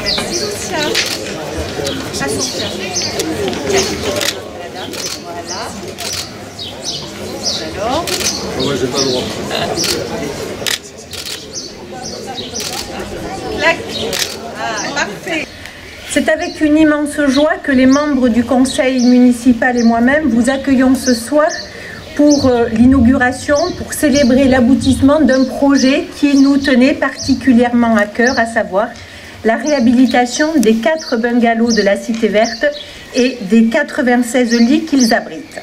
Merci Lucia. À Sophia. Voilà. Alors. Moi j'ai pas le droit. Clac. Ah, parfait. C'est avec une immense joie que les membres du conseil municipal et moi-même vous accueillons ce soir pour l'inauguration, pour célébrer l'aboutissement d'un projet qui nous tenait particulièrement à cœur, à savoir la réhabilitation des 4 bungalows de la Cité Verte et des 96 lits qu'ils abritent.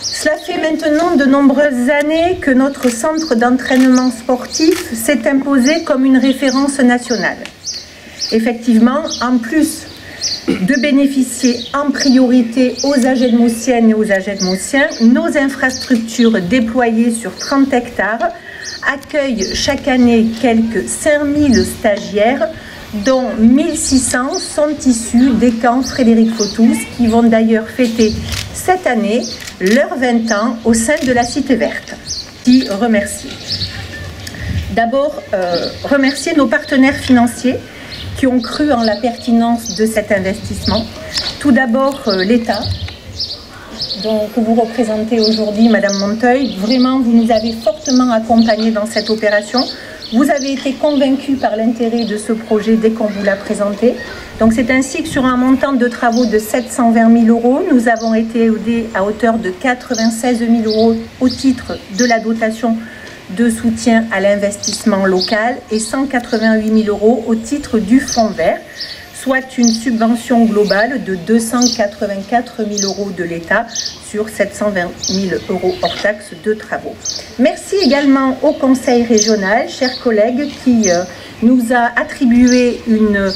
Cela fait maintenant de nombreuses années que notre centre d'entraînement sportif s'est imposé comme une référence nationale. Effectivement, en plus de bénéficier en priorité aux Agenmosiennes et aux Agenmosiens, nos infrastructures déployées sur 30 hectares accueillent chaque année quelques 5000 stagiaires, dont 1600 sont issus des camps Frédéric Fautous, qui vont d'ailleurs fêter cette année leurs 20 ans au sein de la Cité Verte. Qui remercie. D'abord, remercier nos partenaires financiers qui ont cru en la pertinence de cet investissement. Tout d'abord, l'État, que vous représentez aujourd'hui, Madame Monteuil. Vraiment, vous nous avez fortement accompagnés dans cette opération. Vous avez été convaincus par l'intérêt de ce projet dès qu'on vous l'a présenté. Donc c'est ainsi que sur un montant de travaux de 720 000 €, nous avons été aidés à hauteur de 96 000 € au titre de la dotation de soutien à l'investissement local et 188 000 € au titre du Fonds vert, soit une subvention globale de 284 000 € de l'État sur 720 000 € hors taxes de travaux. Merci également au Conseil régional, chers collègues, qui nous a attribué une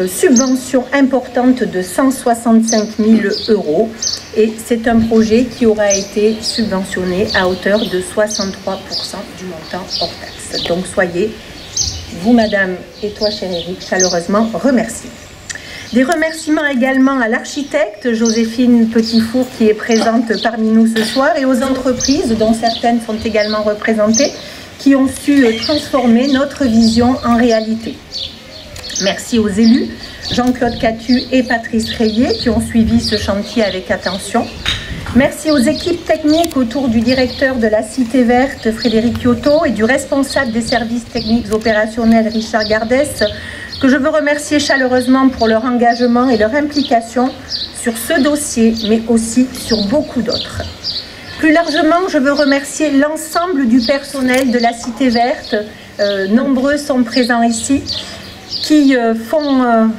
subvention importante de 165 000 € et c'est un projet qui aura été subventionné à hauteur de 63% du montant hors taxe. Donc soyez, vous madame et toi cher Éric, chaleureusement remerciés. Des remerciements également à l'architecte Joséphine Petitfour qui est présente parmi nous ce soir et aux entreprises dont certaines sont également représentées qui ont su transformer notre vision en réalité. Merci aux élus, Jean-Claude Catu et Patrice Rayet qui ont suivi ce chantier avec attention. Merci aux équipes techniques autour du directeur de la Cité Verte, Frédéric Kyoto, et du responsable des services techniques opérationnels, Richard Gardès, que je veux remercier chaleureusement pour leur engagement et leur implication sur ce dossier, mais aussi sur beaucoup d'autres. Plus largement, je veux remercier l'ensemble du personnel de la Cité Verte, nombreux sont présents ici, qui font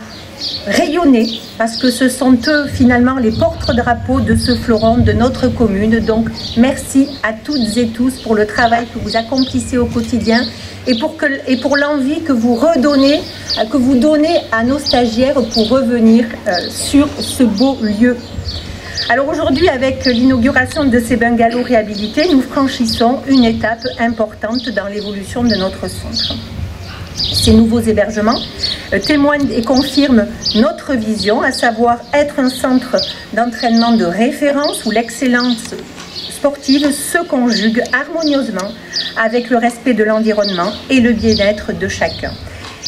rayonner, parce que ce sont eux finalement les porte-drapeaux de ce fleuron de notre commune. Donc merci à toutes et tous pour le travail que vous accomplissez au quotidien et pour l'envie que vous redonnez, que vous donnez à nos stagiaires pour revenir sur ce beau lieu. Alors aujourd'hui, avec l'inauguration de ces bungalows réhabilités, nous franchissons une étape importante dans l'évolution de notre centre. Ces nouveaux hébergements témoignent et confirment notre vision, à savoir être un centre d'entraînement de référence où l'excellence sportive se conjugue harmonieusement avec le respect de l'environnement et le bien-être de chacun.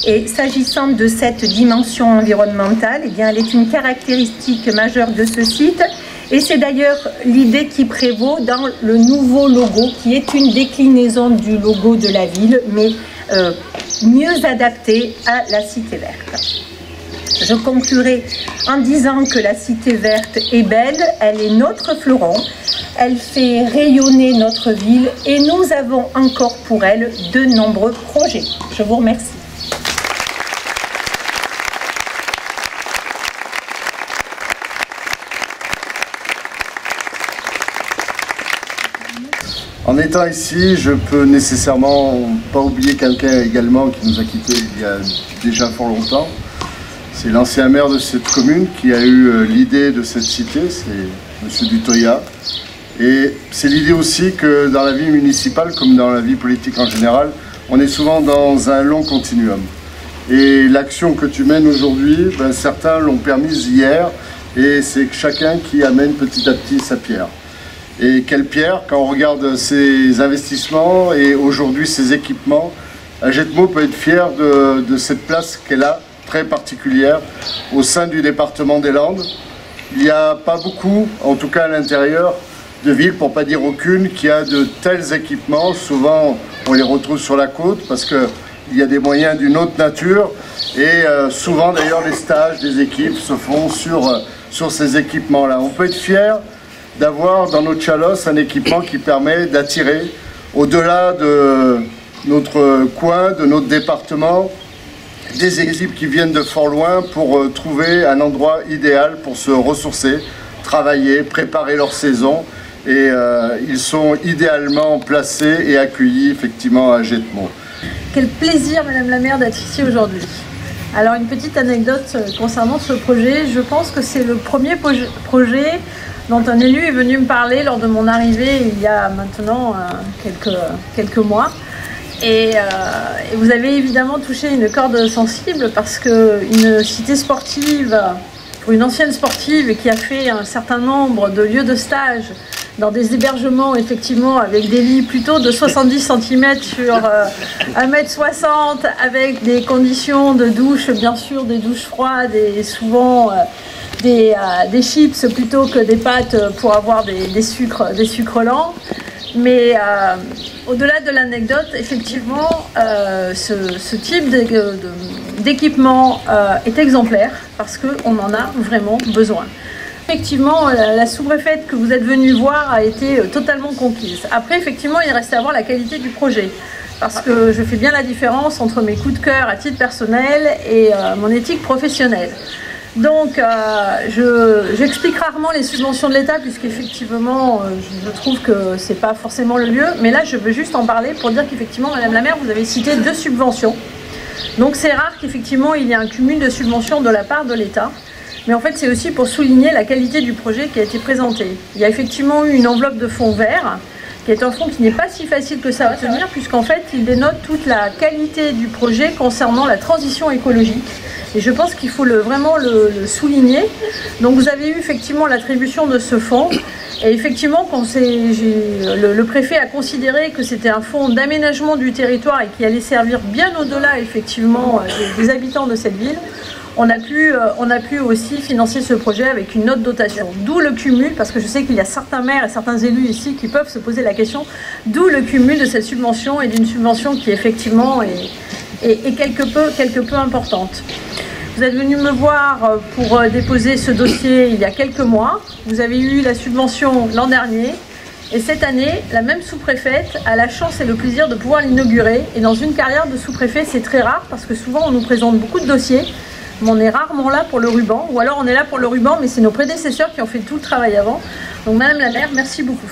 Et s'agissant de cette dimension environnementale, eh bien, elle est une caractéristique majeure de ce site. Et c'est d'ailleurs l'idée qui prévaut dans le nouveau logo, qui est une déclinaison du logo de la ville, mais mieux adapté à la Cité Verte. Je conclurai en disant que la Cité Verte est belle, elle est notre fleuron, elle fait rayonner notre ville et nous avons encore pour elle de nombreux projets. Je vous remercie. En étant ici, je peux nécessairement pas oublier quelqu'un également qui nous a quittés il y a déjà fort longtemps. C'est l'ancien maire de cette commune qui a eu l'idée de cette cité, c'est M. Dutoya. Et c'est l'idée aussi que dans la vie municipale, comme dans la vie politique en général, on est souvent dans un long continuum. Et l'action que tu mènes aujourd'hui, ben, certains l'ont permise hier, et c'est chacun qui amène petit à petit sa pierre. Et quelle pierre, quand on regarde ces investissements et aujourd'hui ces équipements, Agetmo peut être fier de cette place qu'elle a très particulière au sein du département des Landes. Il n'y a pas beaucoup, en tout cas à l'intérieur, de villes, pour ne pas dire aucune, qui a de tels équipements. Souvent, on les retrouve sur la côte parce qu'il y a des moyens d'une autre nature. Et souvent, d'ailleurs, les stages des équipes se font sur ces équipements-là. On peut être fier d'avoir dans notre Chalosse un équipement qui permet d'attirer au-delà de notre coin, de notre département, des équipes qui viennent de fort loin pour trouver un endroit idéal pour se ressourcer, travailler, préparer leur saison. Et ils sont idéalement placés et accueillis effectivement à Jettemont. Quel plaisir, Madame la maire, d'être ici aujourd'hui. Alors une petite anecdote concernant ce projet, je pense que c'est le premier projet dont un élu est venu me parler lors de mon arrivée il y a maintenant quelques mois. Et vous avez évidemment touché une corde sensible parce qu'une cité sportive, pour une ancienne sportive qui a fait un certain nombre de lieux de stage dans des hébergements effectivement avec des lits plutôt de 70 cm sur 1,60 m, avec des conditions de douche, bien sûr des douches froides et souvent des chips plutôt que des pâtes pour avoir des sucres lents. Mais au-delà de l'anecdote, effectivement, ce type d'équipement est exemplaire parce qu'on en a vraiment besoin. Effectivement, la sous-préfète que vous êtes venue voir a été totalement conquise. Après, effectivement, il reste à voir la qualité du projet. Parce que je fais bien la différence entre mes coups de cœur à titre personnel et mon éthique professionnelle. Donc, j'explique rarement les subventions de l'État, puisqu'effectivement, je trouve que ce n'est pas forcément le lieu. Mais là, je veux juste en parler pour dire qu'effectivement, Madame la maire, vous avez cité 2 subventions. Donc, c'est rare qu'effectivement, il y ait un cumul de subventions de la part de l'État. Mais en fait, c'est aussi pour souligner la qualité du projet qui a été présenté. Il y a effectivement eu une enveloppe de fonds verts, qui est un fonds qui n'est pas si facile que ça à obtenir, puisqu'en fait, il dénote toute la qualité du projet concernant la transition écologique. Et je pense qu'il faut vraiment le souligner. Donc vous avez eu effectivement l'attribution de ce fonds. Et effectivement, le préfet a considéré que c'était un fonds d'aménagement du territoire et qui allait servir bien au-delà effectivement des habitants de cette ville. On a pu aussi financer ce projet avec une autre dotation. D'où le cumul, parce que je sais qu'il y a certains maires et certains élus ici qui peuvent se poser la question, d'où le cumul de cette subvention et d'une subvention qui effectivement est quelque peu importante. Vous êtes venu me voir pour déposer ce dossier il y a quelques mois. Vous avez eu la subvention l'an dernier. Et cette année, la même sous-préfète a la chance et le plaisir de pouvoir l'inaugurer. Et dans une carrière de sous-préfet, c'est très rare parce que souvent on nous présente beaucoup de dossiers, mais on est rarement là pour le ruban. Ou alors on est là pour le ruban, mais c'est nos prédécesseurs qui ont fait tout le travail avant. Donc Madame la maire, merci beaucoup.